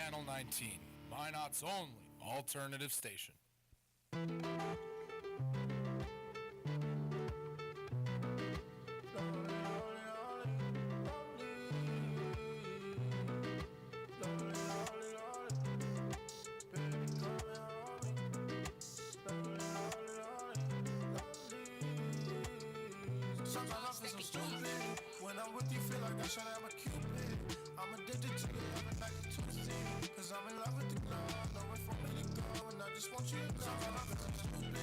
Channel 19, Minot's only alternative station. Sometimes I feel so stupid. When I'm with you, feel like I should have a cupid. I'm addicted to your love and like a two-seat. Cause I'm in love with the glow. Nowhere for me to go, and I just want you to know. Sometimes I feel so stupid.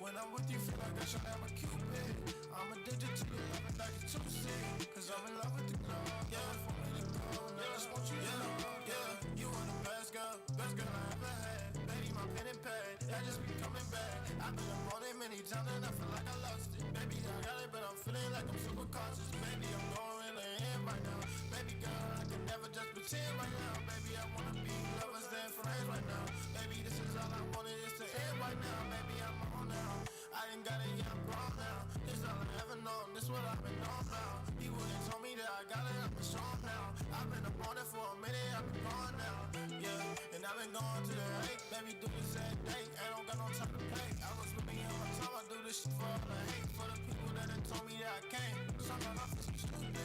When I'm with you, feel like I should have a cupid. I'm addicted to your love and like a two-seat. Cause I'm in love with the glow. Nowhere for me to go, and I just want you to know. Yeah, you are the best girl I ever had. Baby, my pen and pad, that just be coming back. I've been up on it many times and I feel like I lost it. Baby, I got it, but I'm feeling like I'm super cautious. Baby, I'm going in right now. Baby girl, I can never just pretend right now. Baby, I wanna be lovers and friends right now. Baby, this is all I wanted is to end right now. Baby, I'm on now. I ain't got it, yeah, I'm grown now. This all I ever known, this what I've been on now. He wouldn't told me that I got it, I've been strong now. I've been up on it for a minute, I've been gone now. Yeah, and I've been going to the hate. Baby, do this every day, I don't got no time to play. I was with me all the time, I do this shit for all the hate. For the people that done told me that I can't. Sometimes I feel so stupid.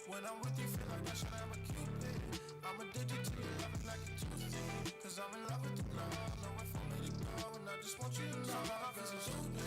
When I'm with you, feel like I should have a cupid. I'm addicted to your love like a two-seat. Cause I'm in love with the glow. Nowhere for me to go, and I just want you to know. Sometimes I feel so stupid.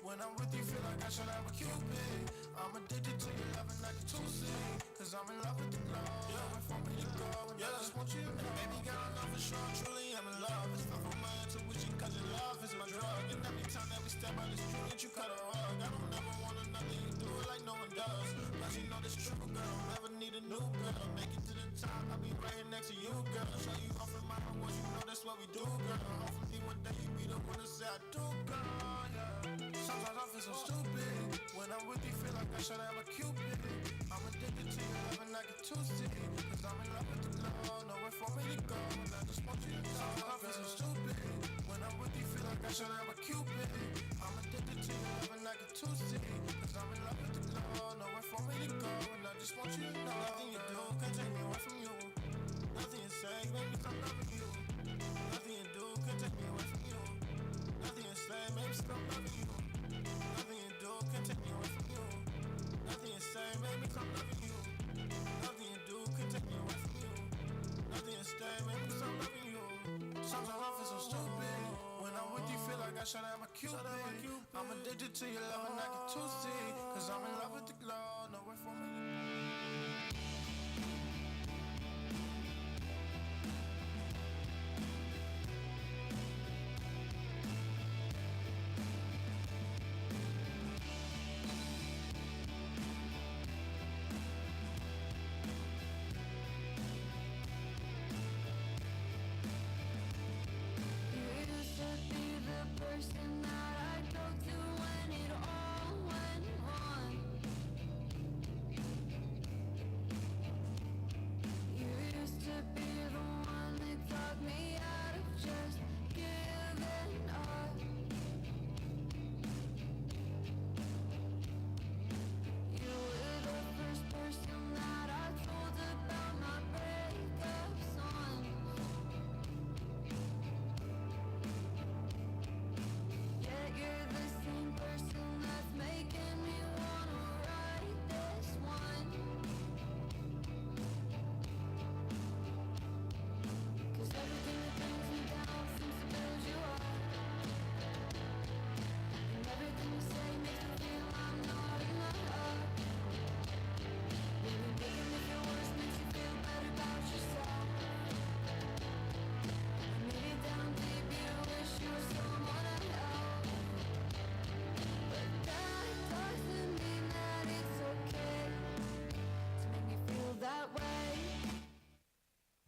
When I'm with you, feel like I should have a cupid. I'm addicted to your love like a two-seat. Cause I'm in love with the glow. Nowhere for me to go, and I just want you to know. Baby, girl, I know for sure, truly I'm in love. It's not for my intuition, cause your love is my drug. And every time that we step out, it's true that you cut a rug. I don't ever want another, you do it like no one does. Plus you know this true, girl, never need a new girl. Make it to the top, I'll be right here next to you, girl. Show you off in my words, you know that's what we do, girl. Hopefully one day you be the one to say I do, girl, yeah. Sometimes I feel so stupid. When I'm with you, feel like I should have a cupid. I'm addicted to your love and like a two-seat. Cause I'm in love with the glow, nowhere for me to go, and I just want you to know. Sometimes I feel so stupid. When I'm with you, feel like I should have a cupid. I'm addicted to your love and like a two-seat. Cause I'm in love with the glow, nowhere for me to go, and I just want you to know. Nothing you do can take me away from you. Nothing you say make me stop loving you. Nothing you do can take me away from you. Nothing you say make me stop loving you. Nothing you do can take me away from you. Nothing you say make me stop loving you. Nothing you do can take me away from you. Nothing you say make me stop loving you. Sometimes I feel so stupid. When I'm with you, feel like I should have a cupid. I'm addicted to your love and I get two-seat. Cause I'm in love with the glow, nowhere for me to go. Person that I go to when it all went wrong. You used to be the one that talked me out of just giving up. You were the first person that I told about my breakups on. Yet you're the same person that's making me wanna write this one. Cause everything that brings me down seems to build you up. And everything you say makes me feel I'm not enough. Maybe making me feel worse makes you feel better about yourself. Maybe down deep you wish you were someone else. But that doesn't mean that it's okay to make me feel that way.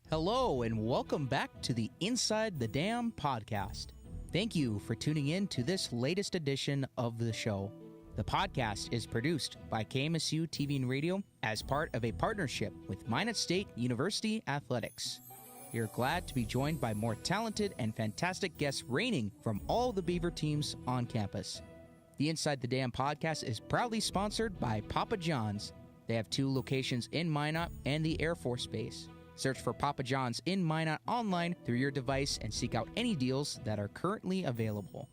Hello, and welcome back to the Inside the Dam podcast. Thank you for tuning in to this latest edition of the show. The podcast is produced by KMSU TV and Radio as part of a partnership with Minot State University Athletics. We are glad to be joined by more talented and fantastic guests reigning from all the Beaver teams on campus. The Inside the Dam podcast is proudly sponsored by Papa John's. They have 2 locations in Minot and the Air Force Base. Search for Papa John's in Minot online through your device and seek out any deals that are currently available.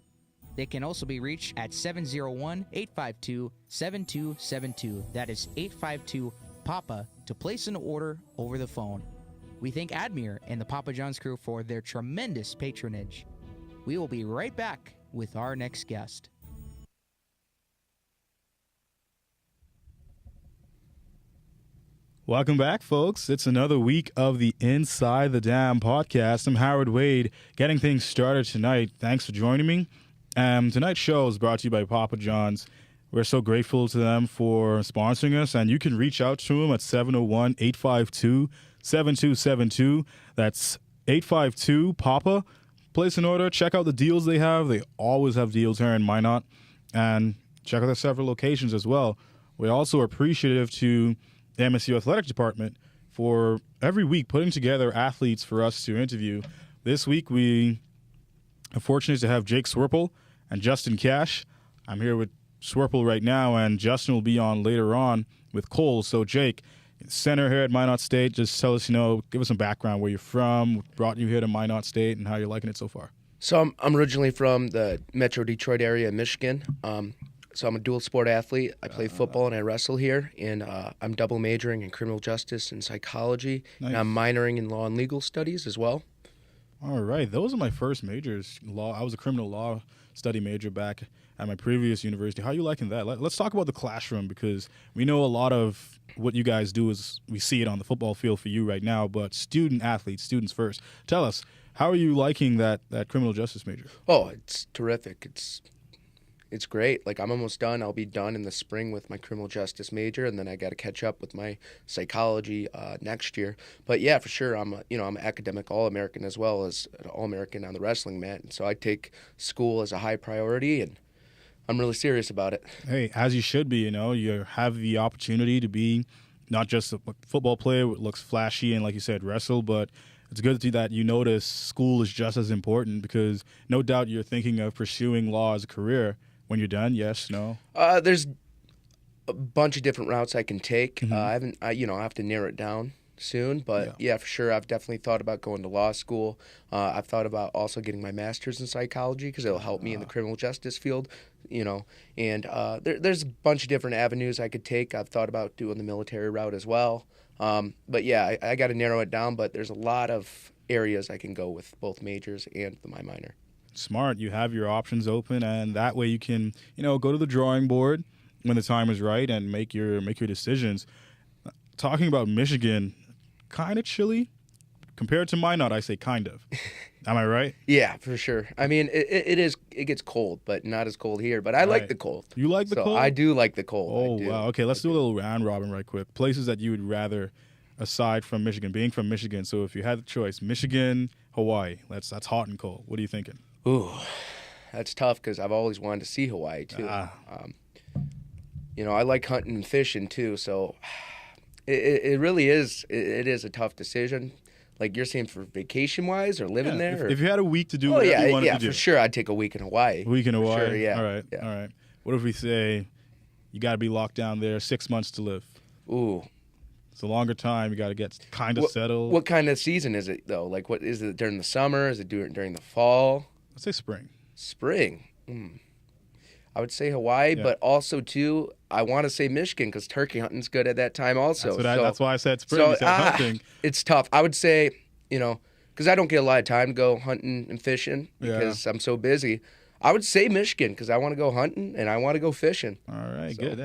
They can also be reached at 701-852-7272. That is 852-PAPA to place an order over the phone. We thank Admir and the Papa John's crew for their tremendous patronage. We will be right back with our next guest. Welcome back, folks. It's another week of the Inside the Dam podcast. I'm Howard Wade, getting things started tonight. Thanks for joining me. Tonight's show is brought to you by Papa John's. We're so grateful to them for sponsoring us, and you can reach out to them at 701-852-7272. That's 852-PAPA. Place an order. Check out the deals they have. They always have deals here in Minot. And check out their several locations as well. We're also appreciative to the MSU Athletic Department for every week putting together athletes for us to interview. This week, we are fortunate to have Jake Swirple and Justin Cash. I'm here with Swirple right now, and Justin will be on later on with Cole. So, Jake, center here at Minot State, just tell us, give us some background, where you're from, what brought you here to Minot State, and how you're liking it so far. So I'm originally from the Metro Detroit area in Michigan. So I'm a dual sport athlete. I play football and I wrestle here, and I'm double majoring in criminal justice and psychology. Nice. And I'm minoring in law and legal studies as well. All right. Those are my first majors. Law. I was a criminal law study major back at my previous university. How are you liking that? Let's talk about the classroom, because we know a lot of what you guys do is we see it on the football field for you right now, but student athletes, students first. Tell us, how are you liking that criminal justice major? Oh, it's terrific. It's great. Like, I'm almost done. I'll be done in the spring with my criminal justice major, and then I got to catch up with my psychology next year. But yeah, for sure, I'm an academic All-American as well as an All-American on the wrestling mat. And so I take school as a high priority, and I'm really serious about it. Hey, as you should be. You have the opportunity to be not just a football player who looks flashy and, like you said, wrestle, but it's good that you notice school is just as important, because no doubt you're thinking of pursuing law as a career. When you're done, yes, no? There's a bunch of different routes I can take. Mm-hmm. I have to narrow it down soon, but yeah, for sure, I've definitely thought about going to law school. I've thought about also getting my master's in psychology, because it'll help me in the criminal justice field, and there's a bunch of different avenues I could take. I've thought about doing the military route as well. But yeah, I got to narrow it down, but there's a lot of areas I can go with both majors and my minor. Smart. You have your options open, and that way you can, go to the drawing board when the time is right and make your decisions. Talking about Michigan, kind of chilly compared to Minot. I say kind of. Am I right? Yeah, for sure. I mean, it is. It gets cold, but not as cold here. But I like the cold. You like the cold? I do like the cold. Oh, wow. Okay, let's do a little round robin right quick. Places that you would rather, aside from Michigan, being from Michigan. So if you had the choice, Michigan, Hawaii. That's hot and cold. What are you thinking? Ooh, that's tough, because I've always wanted to see Hawaii too. I like hunting and fishing too, so it really is. It is a tough decision. Like you're saying, for vacation wise or living there. If you had a week to do whatever you wanted to do. Yeah, for sure, I'd take a week in Hawaii. A week in Hawaii. Sure, yeah. All right. Yeah. All right. What if we say you got to be locked down there 6 months to live? Ooh. It's a longer time. You got to get kind of settled. What kind of season is it though? Like, what is it during the summer? Is it during the fall? Let's say spring. Spring. I would say Hawaii, but also too, I want to say Michigan, because turkey hunting's good at that time also. That's why I said spring. So, You said hunting. It's tough. I would say, because I don't get a lot of time to go hunting and fishing because I'm so busy. I would say Michigan, because I want to go hunting and I want to go fishing. All right, good.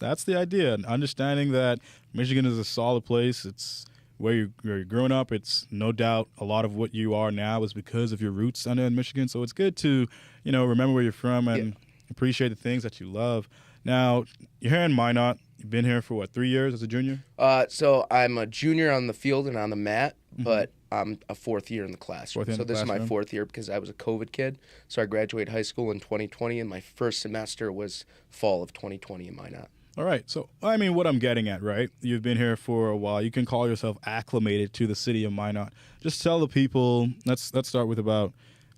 That's the idea. And understanding that Michigan is a solid place. It's where you're growing up. It's no doubt a lot of what you are now is because of your roots under in Michigan. So it's good to, remember where you're from and appreciate the things that you love. Now, you're here in Minot. You've been here for 3 years as a junior? So I'm a junior on the field and on the mat, but I'm a fourth year in the classroom. So this is my fourth year, because I was a COVID kid. So I graduated high school in 2020, and my first semester was fall of 2020 in Minot. All right. So, what I'm getting at, right? You've been here for a while. You can call yourself acclimated to the city of Minot. Just tell the people, let's start with about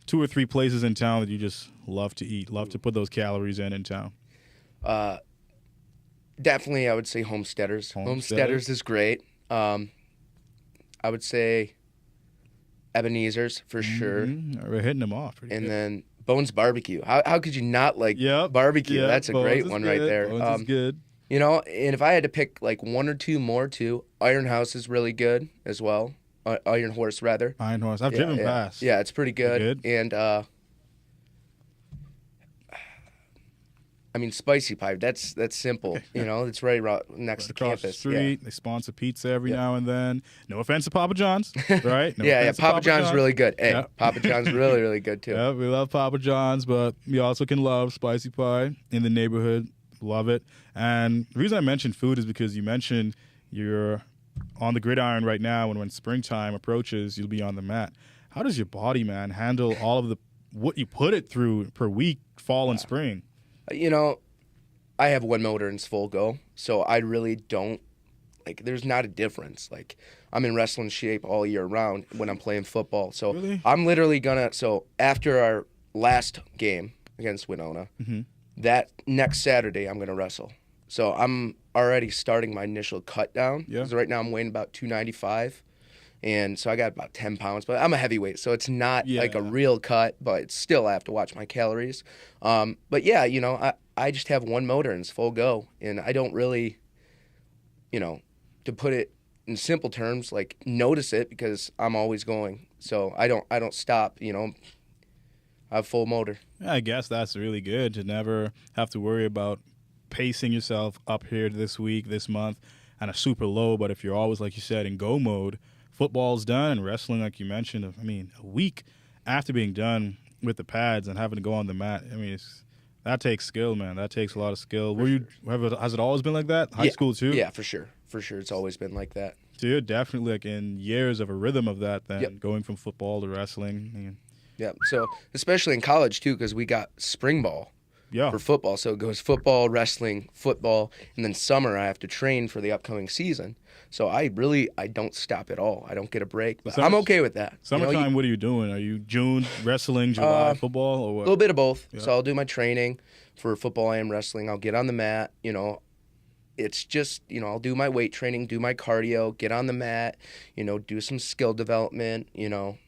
2 or 3 places in town that you just love to eat, love to put those calories in town. Definitely, I would say Homesteaders. Homesteaders is great. I would say Ebenezer's for sure. We're hitting them off. Pretty And good. then Bones Barbecue. How could you not like barbecue? Yep, That's a Bones great is one good. right there. Bones is good. You know, and if I had to pick like one or two more too, Iron House is really good as well. Iron Horse rather. Iron Horse. I've driven past. Yeah, it's pretty good. Good. And I mean, Spicy Pipe. That's simple. Okay. You know, it's right next to Across campus. the street, they sponsor pizza every now and then. No offense to Papa John's, right? No Yeah, offense to Papa John's really good. Hey, Yeah. Papa John's really, really good too. Yeah, we love Papa John's, but we also can love spicy pie in the neighborhood. Love it. And the reason I mentioned food is because you mentioned you're on the gridiron right now, and when springtime approaches, you'll be on the mat. How does your body, man, handle all of what you put it through per week, fall and spring? You know, I have one motor and it's full go, so I really don't like. There's not a difference. Like I'm in wrestling shape all year round when I'm playing football. So Really? I'm literally gonna. So after our last game against Winona, that next Saturday I'm gonna wrestle. So I'm already starting my initial cut down. Yeah. 'Cause right now I'm weighing about 295. And so I got about 10 pounds, but I'm a heavyweight, so it's not like a real cut, but still I have to watch my calories. But yeah, you know, I just have one motor and it's full go. And I don't really, you know, to put it in simple terms, like notice it because I'm always going. So I don't stop, you know, I have full motor. I guess that's really good to never have to worry about pacing yourself up here this week, this month, and a super low. But if you're always, like you said, in go mode, football's done, and wrestling, like you mentioned, I mean, a week after being done with the pads and having to go on the mat, I mean, that takes skill, man. That takes a lot of skill. Has it always been like that? High school too? Yeah, for sure. For sure. It's always been like that. So you're definitely like in years of a rhythm of that then, going from football to wrestling. I mean, Yeah. So especially in college too, because we got spring ball. yeah. For football. So it goes football, wrestling, football, and then summer I have to train for the upcoming season. So I don't stop at all. I don't get a break. But I'm okay with that. Summertime, what are you doing? Are you June wrestling, July football, or A what? little bit of both. Yeah. So I'll do my training for football and wrestling. I'll get on the mat, you know. It's just, you know, I'll do my weight training, do my cardio, get on the mat, you know, do some skill development, you know.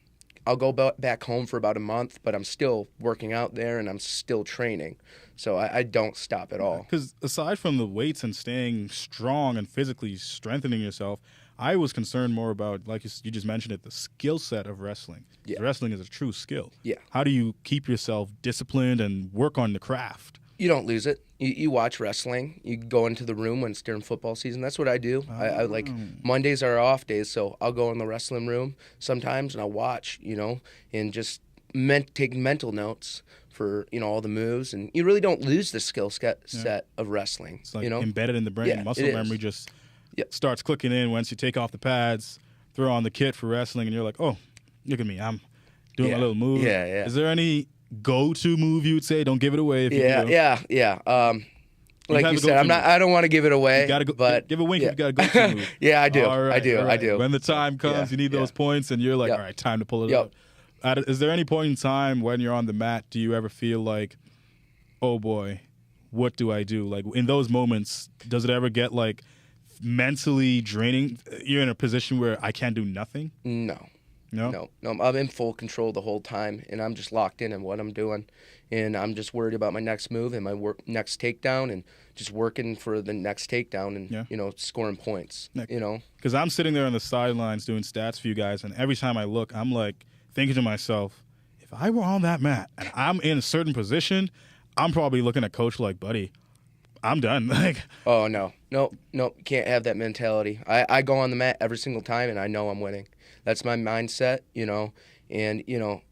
I'll go back home for about a month, but I'm still working out there and I'm still training. So I don't stop at all. Because aside from the weights and staying strong and physically strengthening yourself, I was concerned more about, like you just mentioned it, the skill set of wrestling. Yeah. Wrestling is a true skill. Yeah. How do you keep yourself disciplined and work on the craft? You don't lose it. You watch wrestling. You go into the room when it's during football season. That's what I do. I like Mondays are off days, so I'll go in the wrestling room sometimes and I'll watch, you know, and just take mental notes for, you know, all the moves. And you really don't lose the skill set of wrestling. It's like you know, embedded in the brain. Yeah, Muscle it is. memory just starts clicking in once you take off the pads, throw on the kit for wrestling, and you're like, oh, look at me. I'm doing my little move. Yeah, yeah. Is there any go-to move you would say? Don't give it away if you do. Yeah. Like have you a said, go-to I don't want to give it away. You gotta go, but give a wink yeah. if you got a go-to move. Yeah, I do. All right, I do. When the time comes, you need those points, and you're like, all right, time to pull it Yep. up. Is there any point in time when you're on the mat, do you ever feel like, oh boy, what do I do? Like in those moments, does it ever get like mentally draining? You're in a position where I can't do nothing? No. No? No, I'm in full control the whole time, and I'm just locked in what I'm doing, and I'm just worried about my next move and my next takedown, and just working for the next takedown and you know, scoring points. You know, because I'm sitting there on the sidelines doing stats for you guys, and every time I look, I'm like thinking to myself, if I were on that mat and I'm in a certain position, I'm probably looking at coach like, buddy, I'm done. Like, oh no, you can't have that mentality. I go on the mat every single time, and I know I'm winning. That's my mindset, you know, and, you know,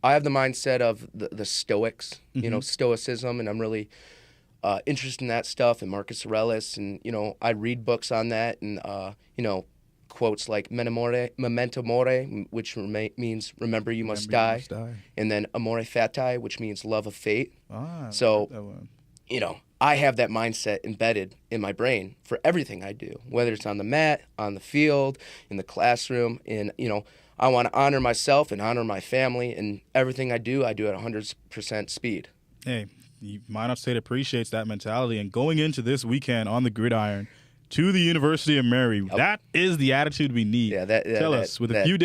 I have the mindset of the Stoics, you know, Stoicism, and I'm really interested in that stuff, and Marcus Aurelius, and, you know, I read books on that, and, you know, quotes like memento mori, which means remember you must die, and then amore fati, which means love of fate. So, you know, I have that mindset embedded in my brain for everything I do, whether it's on the mat, on the field, in the classroom. And, you know, I want to honor myself and honor my family, and everything I do at 100% speed. Hey, Minot State appreciates that mentality. And going into this weekend on the gridiron, to the University of Mary. That is the attitude we need. Yeah, Tell us, with a few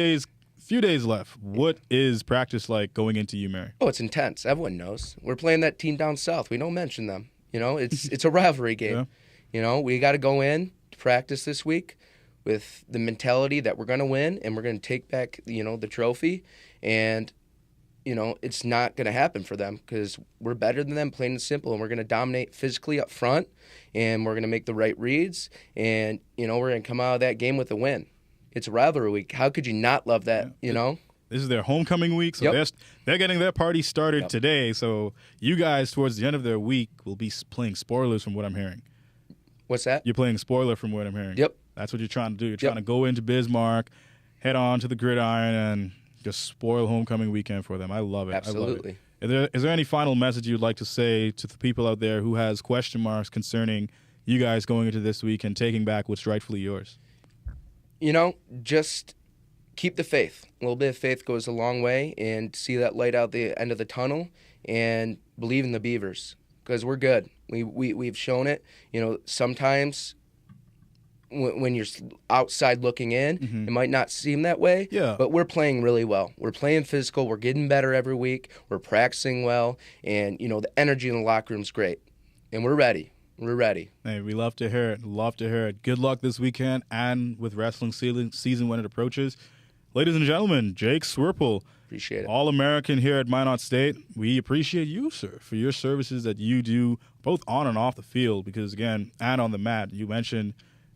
days left, what is practice like going into UMary? Oh, it's intense. Everyone knows. We're playing that team down south. We don't mention them. You know, it's a rivalry game. Yeah. You know, we got to go in to practice this week with the mentality that we're going to win and we're going to take back, the trophy. And, it's not going to happen for them because we're better than them, plain and simple. And we're going to dominate physically up front and we're going to make the right reads. And, we're going to come out of that game with a win. It's a rivalry week. How could you not love that, This is their homecoming week, so they're getting their party started today. So you guys, towards the end of their week, will be playing spoilers from what I'm hearing. What's that? You're playing spoiler from what I'm hearing. Yep. That's what you're trying to do. You're trying to go into Bismarck, head on to the gridiron, and just spoil homecoming weekend for them. I love it. Absolutely. I love it. Is there any final message you'd like to say to the people out there who has question marks concerning you guys going into this week and taking back what's rightfully yours? Just keep the faith. A little bit of faith goes a long way, and see that light out the end of the tunnel, and believe in the Beavers because we're good. We've shown it. Sometimes when you're outside looking in, it might not seem that way. Yeah. But we're playing really well. We're playing physical. We're getting better every week. We're practicing well, and the energy in the locker room's great, and we're ready. We're ready. Hey, we love to hear it. Love to hear it. Good luck this weekend and with wrestling season when it approaches. Ladies and gentlemen, Jake Swirple, Appreciate it. All-American here at Minot State. We appreciate you, sir, for your services that you do both on and off the field because, again, and on the mat. You mentioned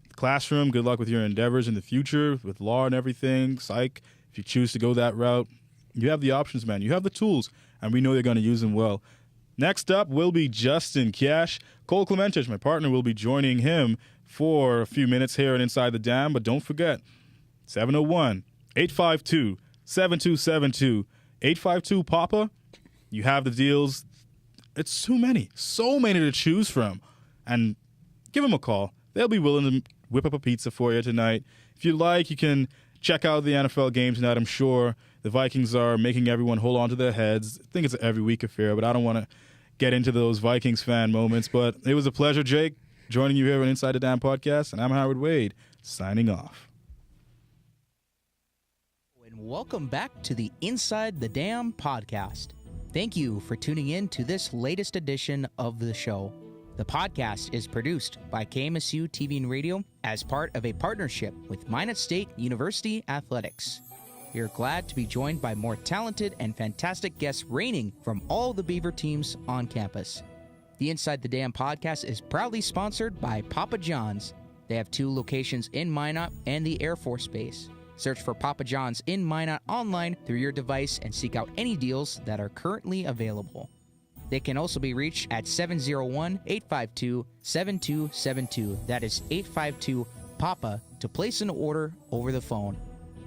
the classroom. Good luck with your endeavors in the future with law and everything, psych. If you choose to go that route, you have the options, man. You have the tools, and we know you're going to use them well. Next up will be Justin Cash. Cole Clementich, my partner, will be joining him for a few minutes here at Inside the Dam. But don't forget, 701-852-7272. 852-PAPA. You have the deals. It's too many. So many to choose from. And give them a call. They'll be willing to whip up a pizza for you tonight. If you like, you can check out the NFL game tonight. I'm sure the Vikings are making everyone hold on to their heads. I think it's an every week affair, but I don't want to get into those Vikings fan moments. But it was a pleasure, Jake, joining you here on Inside the Dam podcast. And I'm Howard Wade, signing off. And welcome back to the Inside the Dam podcast. Thank you for tuning in to this latest edition of the show. The podcast is produced by KMSU TV and Radio as part of a partnership with Minot State University Athletics. We are glad to be joined by more talented and fantastic guests reigning from all the Beaver teams on campus. The Inside the Dam podcast is proudly sponsored by Papa John's. They have 2 locations in Minot and the Air Force Base. Search for Papa John's in Minot online through your device and seek out any deals that are currently available. They can also be reached at 701-852-7272. That is 852-PAPA to place an order over the phone.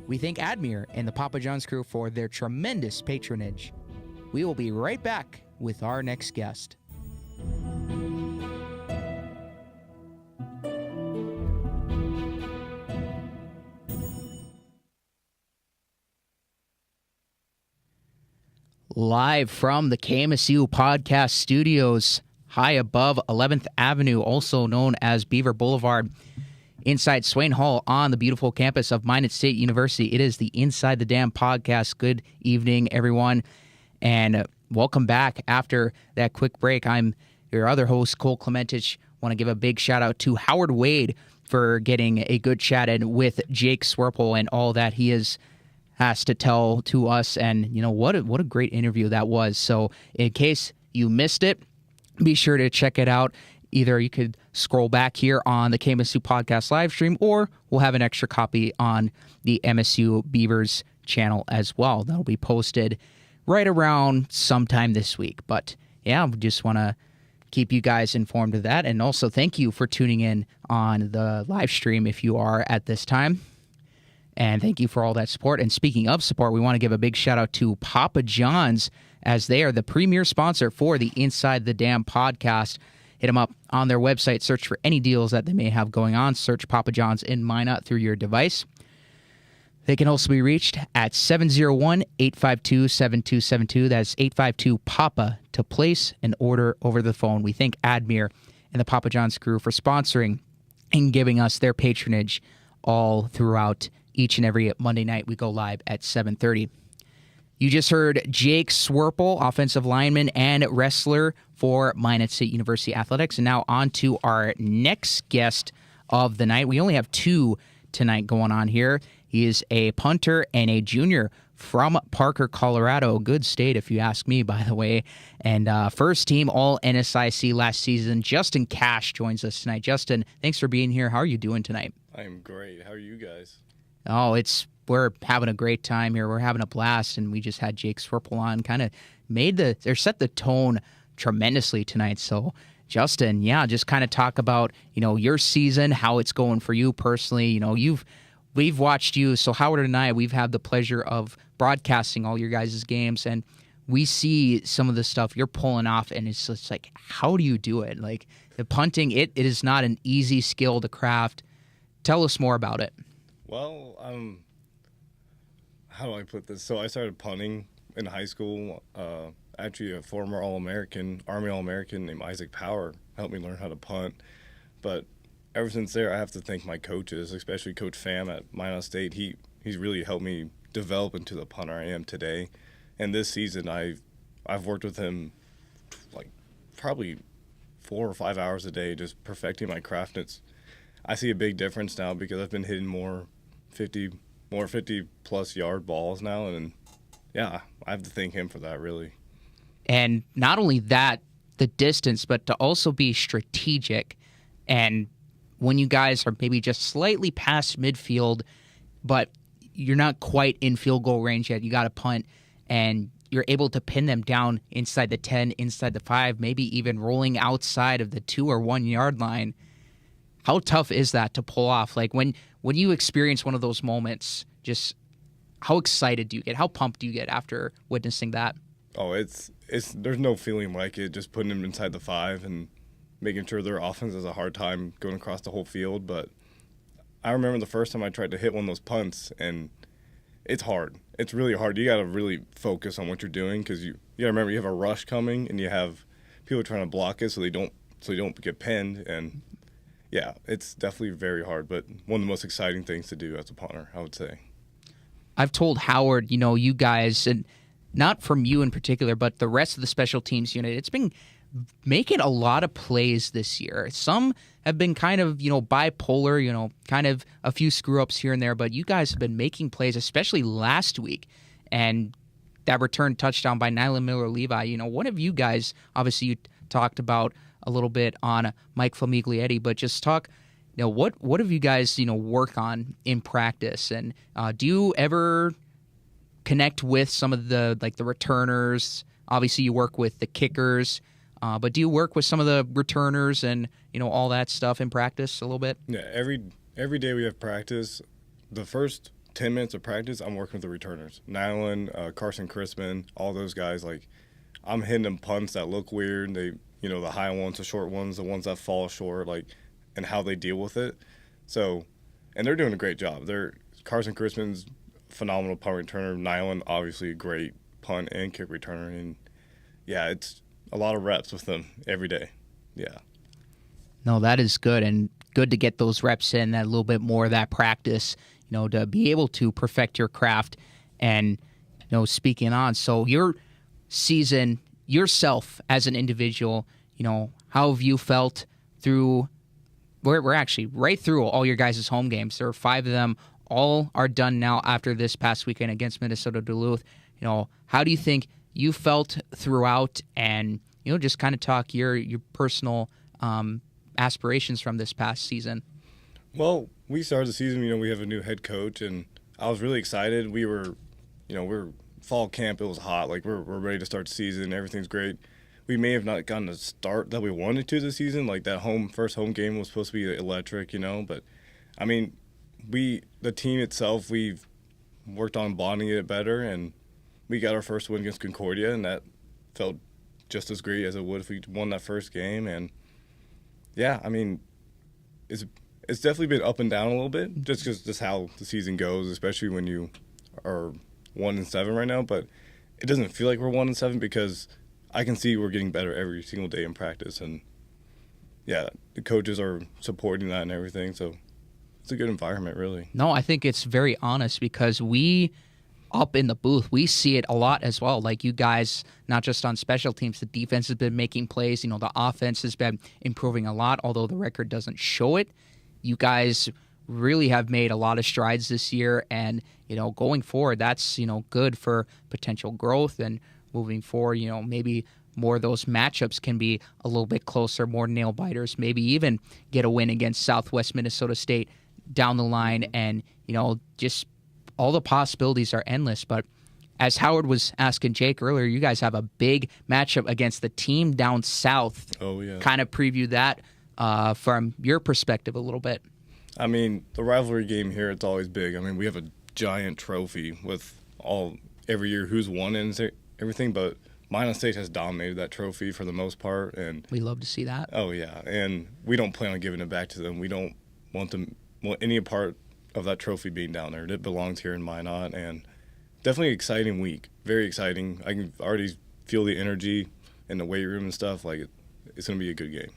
We thank Admir and the Papa John's crew for their tremendous patronage. We will be right back with our next guest. Live from the KMSU podcast studios, high above 11th Avenue, also known as Beaver Boulevard, inside Swain Hall on the beautiful campus of Minot State University. It is the Inside the Dam podcast. Good evening, everyone, and welcome back after that quick break. I'm your other host, Cole Clementich. Want to give a big shout out to Howard Wade for getting a good chat in with Jake Swirple and all that he has to tell to us. And what a great interview that was. So in case you missed it, be sure to check it out. Either you could scroll back here on the KMSU podcast live stream, or we'll have an extra copy on the MSU Beavers channel as well. That'll be posted right around sometime this week. But yeah, we just want to keep you guys informed of that. And also thank you for tuning in on the live stream if you are at this time. And thank you for all that support. And speaking of support, we want to give a big shout out to Papa John's, as they are the premier sponsor for the Inside the Dam podcast. Hit them up on their website. Search for any deals that they may have going on. Search Papa John's in Minot through your device. They can also be reached at 701-852-7272. That's 852-PAPA to place an order over the phone. We thank Admir and the Papa John's crew for sponsoring and giving us their patronage all throughout each and every Monday night. We go live at 7:30. You just heard Jake Swirple, offensive lineman and wrestler for Minot State University Athletics. And now on to our next guest of the night. We only have two tonight going on here. He is a punter and a junior from Parker, Colorado. Good state, if you ask me, by the way. And first team all NSIC last season. Justin Cash joins us tonight. Justin, thanks for being here. How are you doing tonight? I am great. How are you guys? Oh, we're having a great time here. We're having a blast, and we just had Jake Swirple on. Kind of set the tone tremendously tonight. So, Justin, yeah, just kind of talk about your season, how it's going for you personally. We've watched you. So Howard and I, we've had the pleasure of broadcasting all your guys' games, and we see some of the stuff you're pulling off, and it's just like, how do you do it? Like the punting, it is not an easy skill to craft. Tell us more about it. Well, how do I put this? So I started punting in high school. Actually, a former Army All-American named Isaac Power helped me learn how to punt. But ever since there, I have to thank my coaches, especially Coach Pham at Minot State. He's really helped me develop into the punter I am today. And this season, I've worked with him like probably 4 or 5 hours a day, just perfecting my craft. I see a big difference now because I've been hitting more 50-plus yard balls now, and yeah, I have to thank him for that, really. And not only that, the distance, but to also be strategic. And when you guys are maybe just slightly past midfield, but you're not quite in field goal range yet, you got to punt, and you're able to pin them down inside the 10, inside the 5, maybe even rolling outside of the 2 or 1 yard line. How tough is that to pull off? Like when you experience one of those moments, just how excited do you get? How pumped do you get after witnessing that? Oh, it's there's no feeling like it, just putting them inside the 5 and making sure their offense has a hard time going across the whole field. But I remember the first time I tried to hit one of those punts, and it's hard. It's really hard. You got to really focus on what you're doing because you got to remember you have a rush coming and you have people trying to block it so they don't get pinned. And yeah, it's definitely very hard, but one of the most exciting things to do as a punter, I would say. I've told Howard, you guys, and not from you in particular, but the rest of the special teams unit, it's been making a lot of plays this year. Some have been kind of, bipolar, kind of a few screw-ups here and there, but you guys have been making plays, especially last week. And that return touchdown by Nylan Miller-Levi, one of you guys, obviously you talked about a little bit on Mike Famiglietti, but just talk, what have you guys, work on in practice? And do you ever connect with some of the returners? Obviously you work with the kickers, but do you work with some of the returners and, all that stuff in practice a little bit? Yeah, every day we have practice. The first 10 minutes of practice, I'm working with the returners. Nylan, Carson Crispin, all those guys. Like, I'm hitting them punts that look weird. They, the high ones, the short ones, the ones that fall short, and how they deal with it. So, and they're doing a great job. Carson Crispin's phenomenal punt returner. Nylan, obviously a great punt and kick returner. And yeah, it's a lot of reps with them every day. Yeah. No, that is good, and good to get those reps in, that little bit more of that practice, to be able to perfect your craft. And, speaking on, so your season, yourself as an individual, how have you felt through, we're actually right through all your guys' home games. There are 5 of them. All are done now after this past weekend against Minnesota Duluth. How do you think you felt throughout, and, just kind of talk your personal aspirations from this past season? Well, we started the season, we have a new head coach, and I was really excited. We were fall camp, it was hot. Like, we're ready to start the season. Everything's great. We may have not gotten the start that we wanted to this season. Like, that first home game was supposed to be electric, but I mean, the team itself, we've worked on bonding it better, and we got our first win against Concordia, and that felt just as great as it would if we won that first game. And yeah, I mean, it's definitely been up and down a little bit, just because just how the season goes, especially when you are 1-7 right now. But it doesn't feel like we're 1-7 because I can see we're getting better every single day in practice, and yeah, the coaches are supporting that and everything. So it's a good environment, really. No, I think it's very honest because we, up in the booth, we see it a lot as well. Like you guys, not just on special teams, the defense has been making plays. The offense has been improving a lot, although the record doesn't show it. You guys really have made a lot of strides this year, and going forward, that's good for potential growth and moving forward. Maybe more of those matchups can be a little bit closer, more nail biters. Maybe even get a win against Southwest Minnesota State down the line, and just all the possibilities are endless. But as Howard was asking Jake earlier, you guys have a big matchup against the team down south. Oh yeah. Kind of preview that from your perspective a little bit. I mean, the rivalry game here, it's always big. I mean, we have a giant trophy with every year who's won and everything, but Minot State has dominated that trophy for the most part, and we love to see that. Oh yeah, and we don't plan on giving it back to them. We don't want any part of that trophy being down there. It belongs here in Minot, and definitely an exciting week. Very exciting. I can already feel the energy in the weight room and stuff. Like it's going to be a good game.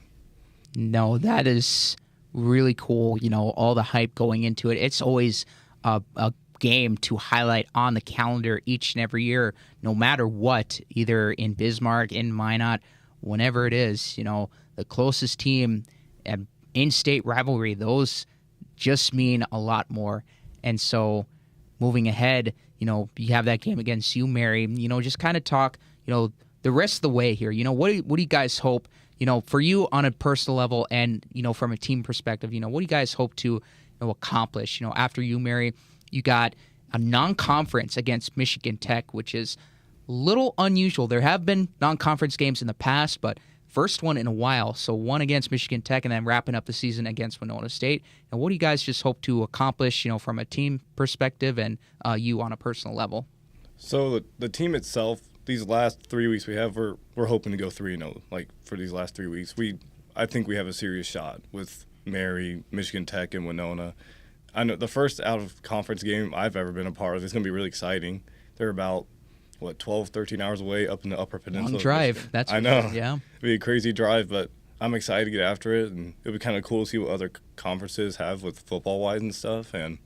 No, that is really cool. All the hype going into it. It's always a game to highlight on the calendar each and every year, no matter what, either in Bismarck, in Minot, whenever it is. The closest team at in-state rivalry, those just mean a lot more. And so moving ahead, you have that game against you, Mary, just kind of talk, the rest of the way here. What do you guys hope, for you on a personal level and, from a team perspective, what do you guys hope to accomplish? After you, Mary, you got a non-conference against Michigan Tech, which is a little unusual. There have been non-conference games in the past, but first one in a while. So one against Michigan Tech and then wrapping up the season against Winona State. And what do you guys just hope to accomplish, from a team perspective and you on a personal level? So the team itself, these last 3 weeks we're hoping to go 3-0. Like for these last 3 weeks, I think we have a serious shot with Mary, Michigan Tech, and Winona. I know the first out-of-conference game I've ever been a part of is going to be really exciting. They're about 12, 13 hours away up in the Upper Peninsula. Long drive. That's I know. Yeah. It'd be a crazy drive, but I'm excited to get after it, and it'll be kind of cool to see what other conferences have with football-wise and stuff. And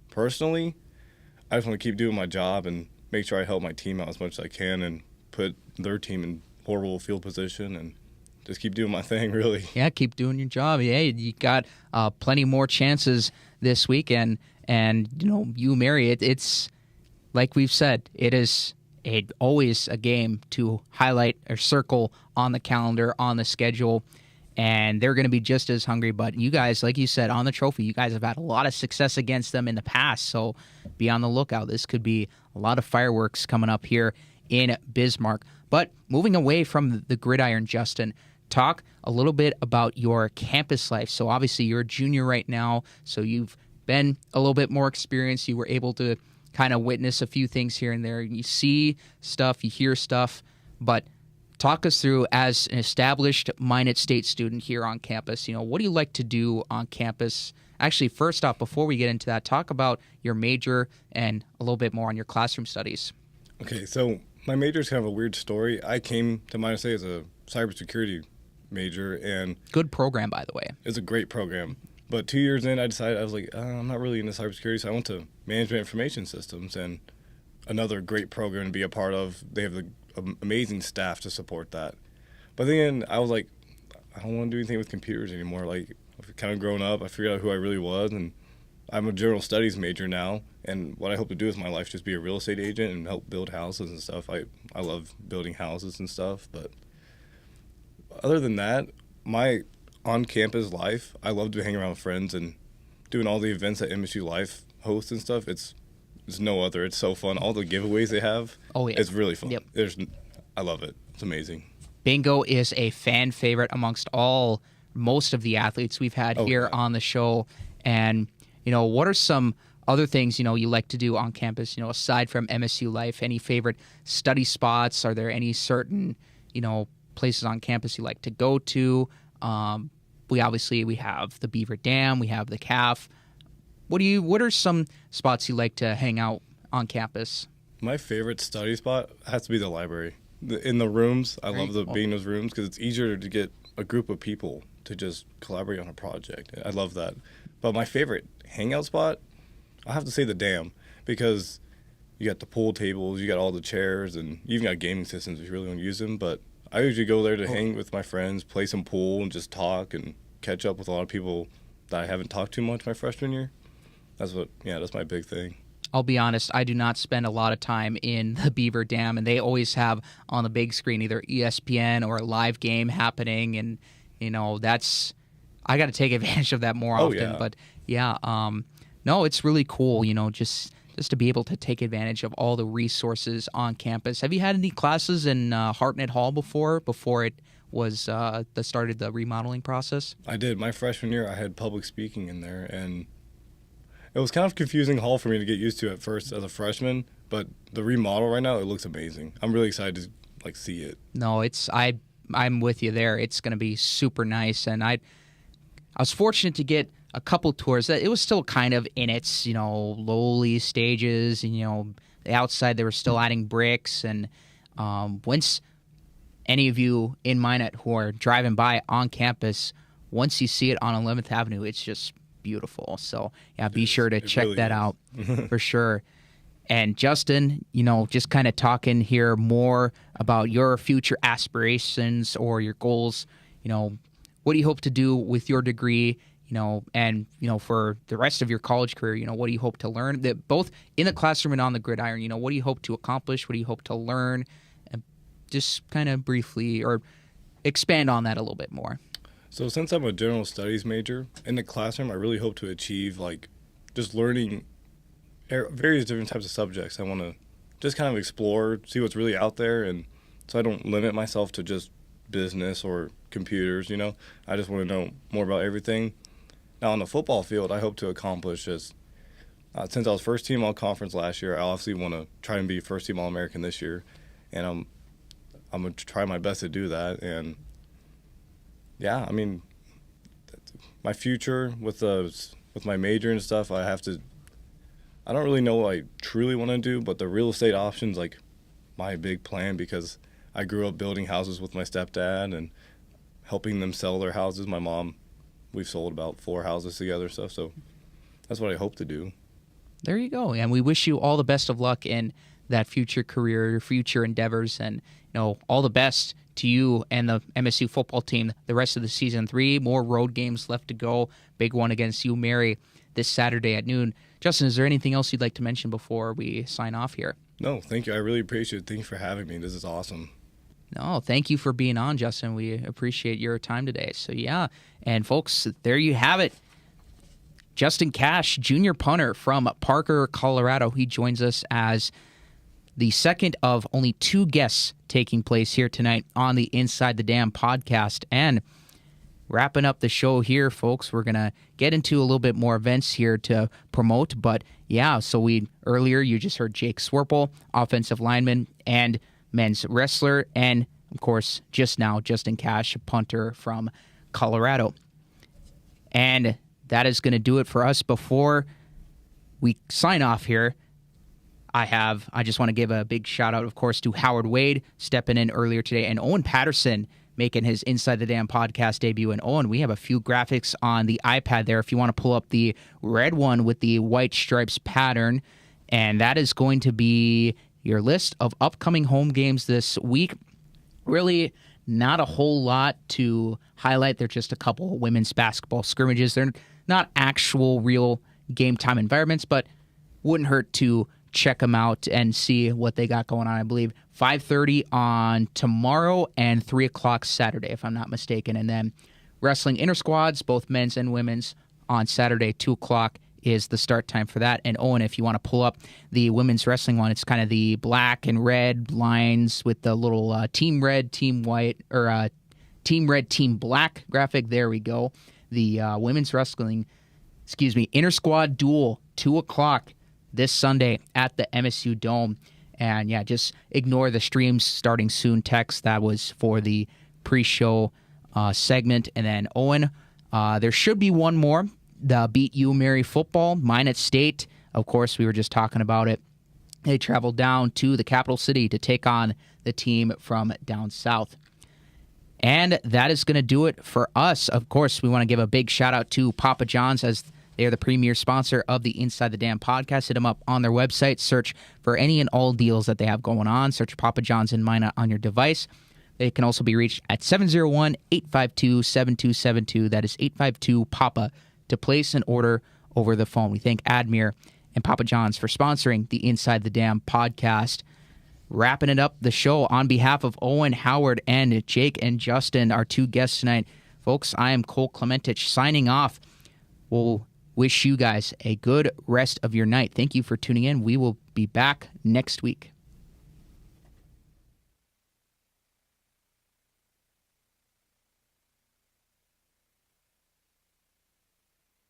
personally, I just want to keep doing my job and make sure I help my team out as much as I can and put their team in horrible field position and just keep doing my thing, really. Yeah, keep doing your job. Yeah, you got plenty more chances this weekend, and you, Mary, it's like we've said, it is always a game to highlight or circle on the calendar, on the schedule, and they're going to be just as hungry. But you guys, like you said, on the trophy, you guys have had a lot of success against them in the past, so be on the lookout. This could be a lot of fireworks coming up here in Bismarck. But moving away from the gridiron, Justin, talk a little bit about your campus life. So obviously you're a junior right now, so you've been a little bit more experienced. You were able to kind of witness a few things here and there. You see stuff, you hear stuff, but talk us through, as an established Minot State student here on campus, what do you like to do on campus? Actually, first off, before we get into that, talk about your major and a little bit more on your classroom studies. Okay, so my major is kind of a weird story. I came to Minot State as a cybersecurity major, and good program, by the way. It's a great program. But 2 years in, I decided I was like, I'm not really into cybersecurity, so I went to management information systems, and another great program to be a part of. They have the amazing staff to support that. But then I was like, I don't want to do anything with computers anymore. Like, I've kind of grown up. I figured out who I really was, and I'm a general studies major now. And what I hope to do with my life is just be a real estate agent and help build houses and stuff. I love building houses and stuff. But other than that, my on-campus life, I love to hang around with friends and doing all the events that MSU Life hosts and stuff. It's no other. It's so fun. All the giveaways they have. Oh, yeah. It's really fun. Yep. I love it. It's amazing. Bingo is a fan favorite amongst most of the athletes we've had here on the show. And, what are some other things, you like to do on campus, aside from MSU Life? Any favorite study spots? Are there any certain, places on campus you like to go to? We have the Beaver Dam, we have the CAF. What are some spots you like to hang out on campus? My favorite study spot has to be the library. in the rooms. I love being in those rooms because it's easier to get a group of people to just collaborate on a project. I love that. But my favorite hangout spot, I have to say the Dam, because you got the pool tables, you got all the chairs, and you even got gaming systems if you really want to use them. But I usually go there to hang with my friends, play some pool, and just talk and catch up with a lot of people that I haven't talked to much my freshman year. That's my big thing. I'll be honest, I do not spend a lot of time in the Beaver Dam, and they always have on the big screen either ESPN or a live game happening, and I got to take advantage of that more often. Yeah. But no, it's really cool, just to be able to take advantage of all the resources on campus. Have you had any classes in Hartnett Hall before it was the start of the remodeling process? I did. My freshman year, I had public speaking in there, and it was kind of a confusing hall for me to get used to at first as a freshman, but the remodel right now, it looks amazing. I'm really excited to see it. No, I'm with you there. It's going to be super nice, and I was fortunate to get a couple tours. It was still kind of in its lowly stages, and the outside they were still adding bricks, and once any of you in Minot who are driving by on campus, once you see it on 11th Avenue, it's just beautiful. So yeah, be sure to check that out for sure. And Justin, just kind of talking here more about your future aspirations or your goals. What do you hope to do with your degree? And for the rest of your college career, what do you hope to learn? That both in the classroom and on the gridiron. What do you hope to accomplish? What do you hope to learn? And just kind of briefly or expand on that a little bit more. So since I'm a general studies major, in the classroom, I really hope to achieve just learning various different types of subjects. I want to just kind of explore, see what's really out there, and so I don't limit myself to just business or computers, I just want to know more about everything. Now on the football field, I hope to accomplish since I was first team all-conference last year, I obviously want to try and be first team All-American this year, and I'm going to try my best to do that. And yeah, my future with my major and stuff, I don't really know what I truly want to do, but the real estate option's my big plan, because I grew up building houses with my stepdad and helping them sell their houses. My mom, we've sold about 4 houses together, so that's what I hope to do. There you go. And we wish you all the best of luck in that future career, your future endeavors, and all the best to you and the MSU football team the rest of the season. 3 more road games left to go. Big one against UMary this Saturday at noon. Justin, is there anything else you'd like to mention before we sign off here? No, thank you. I really appreciate it. Thank you for having me. This is awesome. No, thank you for being on, Justin. We appreciate your time today. So, yeah. And, folks, there you have it. Justin Cash, junior punter from Parker, Colorado. He joins us as the second of only 2 guests taking place here tonight on the Inside the Dam podcast. And wrapping up the show here, folks, we're going to get into a little bit more events here to promote. But, yeah, so earlier you just heard Jake Swirple, offensive lineman and men's wrestler. And, of course, just now, Justin Cash, punter from Colorado. And that is going to do it for us. Before we sign off here, I just want to give a big shout out, of course, to Howard Wade stepping in earlier today, and Owen Patterson making his Inside the Dam podcast debut. And Owen, we have a few graphics on the iPad there if you want to pull up the red one with the white stripes pattern. And that is going to be your list of upcoming home games this week. Really not a whole lot to highlight. They're just a couple women's basketball scrimmages. They're not actual real game time environments, but wouldn't hurt to check them out and see what they got going on. I believe 5:30 on tomorrow and 3 o'clock Saturday, if I'm not mistaken. And then wrestling inter-squads, both men's and women's, on Saturday, 2 o'clock is the start time for that. And Owen, if you want to pull up the women's wrestling one, it's kind of the black and red lines with the little team red, team white, or team red, team black graphic. There we go. The women's wrestling, inter-squad duel, 2 o'clock this Sunday at the MSU Dome. And yeah, just ignore the streams starting soon text. That was for the pre-show segment. And then Owen, there should be one more. The Beat UMary football, Minot State. Of course, we were just talking about it They travel down to the capital city to take on the team from down south. And that is going to do it for us. Of course, we want to give a big shout out to Papa John's, as they are the premier sponsor of the Inside the Dam podcast. Hit them up on their website. Search for any and all deals that they have going on. Search Papa John's in Minot on your device. They can also be reached at 701-852-7272. That is 852-PAPA to place an order over the phone. We thank Admir and Papa John's for sponsoring the Inside the Dam podcast. Wrapping it up, the show on behalf of Owen, Howard, and Jake and Justin, our two guests tonight. Folks, I am Cole Clementich signing off. We'll wish you guys a good rest of your night. Thank you for tuning in. We will be back next week.